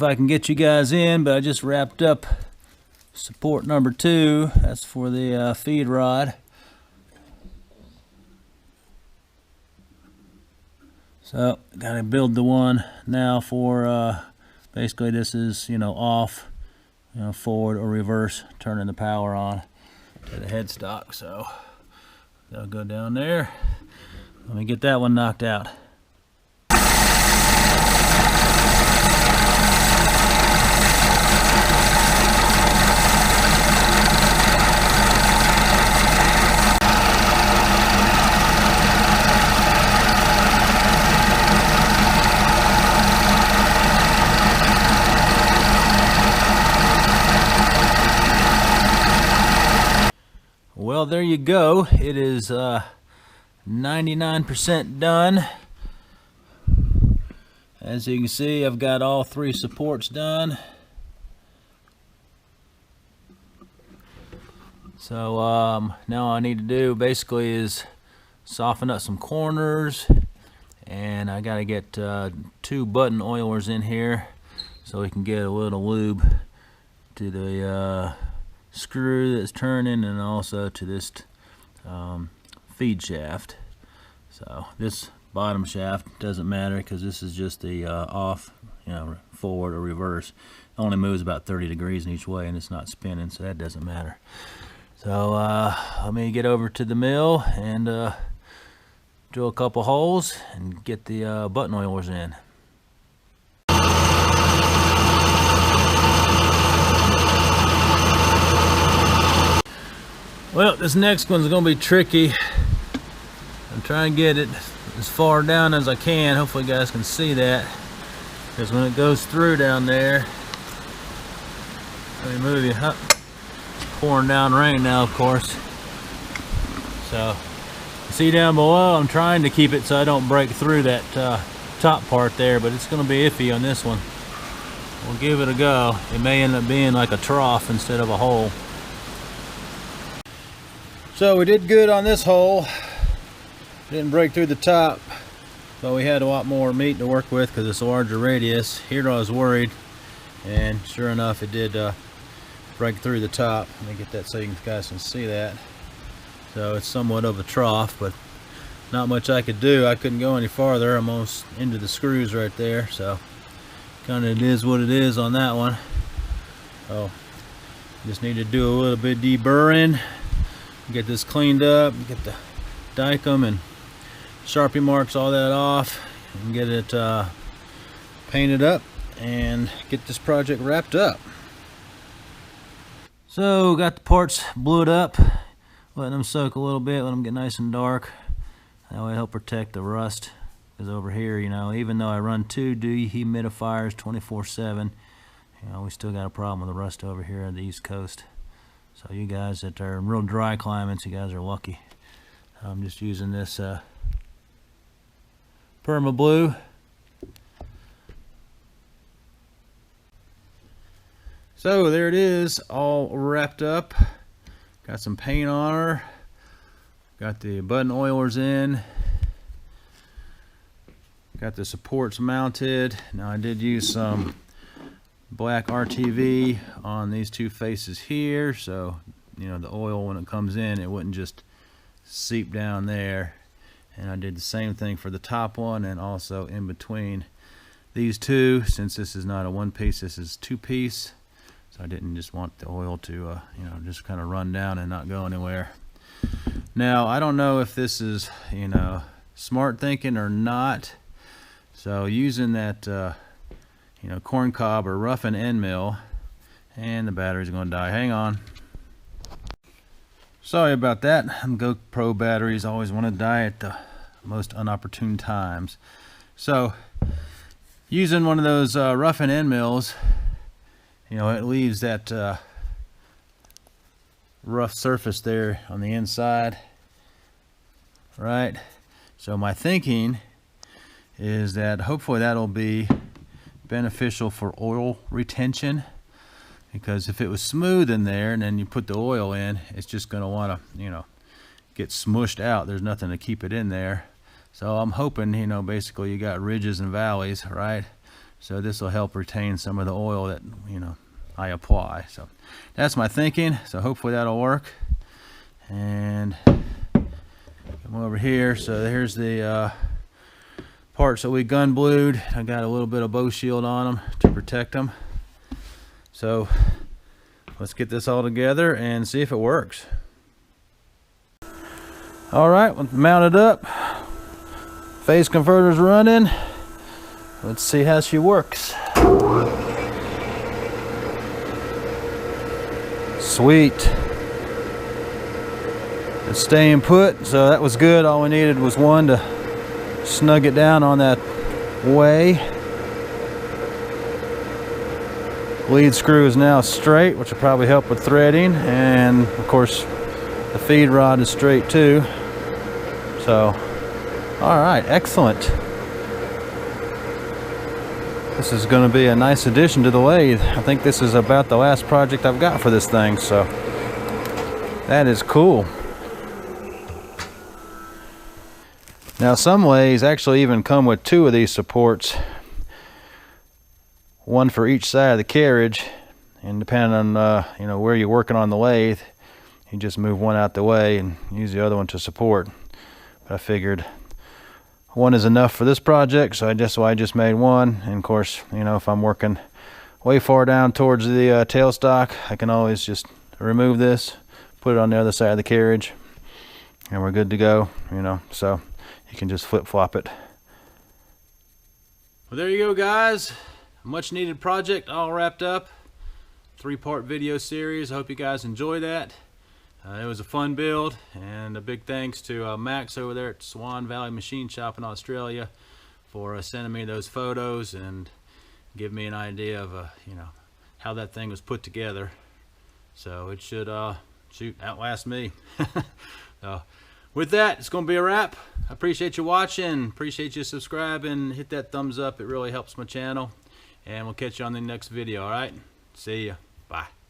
if I can get you guys in, but I just wrapped up support number 2. That's for the feed rod. So gotta build the one now for basically this is, you know, off, you know, forward or reverse, turning the power on to the headstock. So that'll go down there. Let me get that one knocked out. Well, there you go. It is 99% done. As you can see, I've got all 3 supports done. So now all I need to do basically is soften up some corners, and I got to get 2 button oilers in here so we can get a little lube to the screw that's turning, and also to this feed shaft. So this bottom shaft doesn't matter because this is just the off, you know, forward or reverse. It only moves about 30 degrees in each way, and it's not spinning, so that doesn't matter. So let me get over to the mill and drill a couple holes and get the button oilers in. Well, this next one's gonna be tricky. I'm trying to get it as far down as I can. Hopefully you guys can see that, because when it goes through down there, let me move you up. Pouring down rain now, of course. So see down below, I'm trying to keep it so I don't break through that top part there, but it's gonna be iffy on this one. We'll give it a go. It may end up being like a trough instead of a hole. So we did good on this hole. Didn't break through the top, but we had a lot more meat to work with because it's a larger radius. Here I was worried, and sure enough it did break through the top. Let me get that so you guys can see that. So it's somewhat of a trough, but not much I could do. I couldn't go any farther. I'm almost into the screws right there, so kind of it is what it is on that one. So just need to do a little bit deburring, get this cleaned up, get the dicum and Sharpie marks, all that off, and get it painted up and get this project wrapped up. So got the parts blued up, letting them soak a little bit, let them get nice and dark. That way help protect the rust, because over here, you know, even though I run 2 dehumidifiers 24/7, you know, we still got a problem with the rust over here on the East Coast. So you guys that are in real dry climates, you guys are lucky. I'm just using this Perma Blue. So there it is, all wrapped up. Got some paint on her. Got the button oilers in. Got the supports mounted. Now I did use some black RTV on these 2 faces here, so you know the oil, when it comes in, it wouldn't just seep down there. And I did the same thing for the top one, and also in between these 2, since this is not a 1-piece, this is 2-piece. So I didn't just want the oil to you know, just kind of run down and not go anywhere. Now I don't know if this is, you know, smart thinking or not. So using that you know, corn cob or roughen end mill, and the battery's going to die. Hang on. Sorry about that. GoPro batteries always want to die at the most unopportune times. So using one of those roughen end mills, you know, it leaves that rough surface there on the inside, right? So my thinking is that hopefully that'll be beneficial for oil retention, because if it was smooth in there and then you put the oil in, it's just going to want to, you know, get smushed out. There's nothing to keep it in there. So I'm hoping, you know, basically you got ridges and valleys, right? So this will help retain some of the oil that, you know, I apply. So that's my thinking. So hopefully that'll work. And come over here. So here's the parts that we gun blued. I got a little bit of bow shield on them to protect them. So let's get this all together and see if it works. All right, mount it up. Phase converter's running. Let's see how she works. Sweet. It's staying put, so that was good. All we needed was one to snug it down on that way. Lead screw is now straight, which will probably help with threading, and of course the feed rod is straight too. So, all right, excellent. This is going to be a nice addition to the lathe. I think this is about the last project I've got for this thing, so that is cool. Now some lathes actually even come with two of these supports, one for each side of the carriage, and depending on you know, where you're working on the lathe, you just move one out the way and use the other one to support. But I figured one is enough for this project, so I just made one. And of course, you know, if I'm working way far down towards the tailstock, I can always just remove this, put it on the other side of the carriage, and we're good to go, you know. So you can just flip-flop it. Well, there you go, guys. A much needed project all wrapped up. 3-part video series. I hope you guys enjoy that. It was a fun build, and a big thanks to Max over there at Swan Valley Machine Shop in Australia for sending me those photos and give me an idea of you know, how that thing was put together. So it should shoot, outlast me. So with that, it's going to be a wrap. I appreciate you watching. Appreciate you subscribing. Hit that thumbs up. It really helps my channel. And we'll catch you on the next video. All right. See ya. Bye.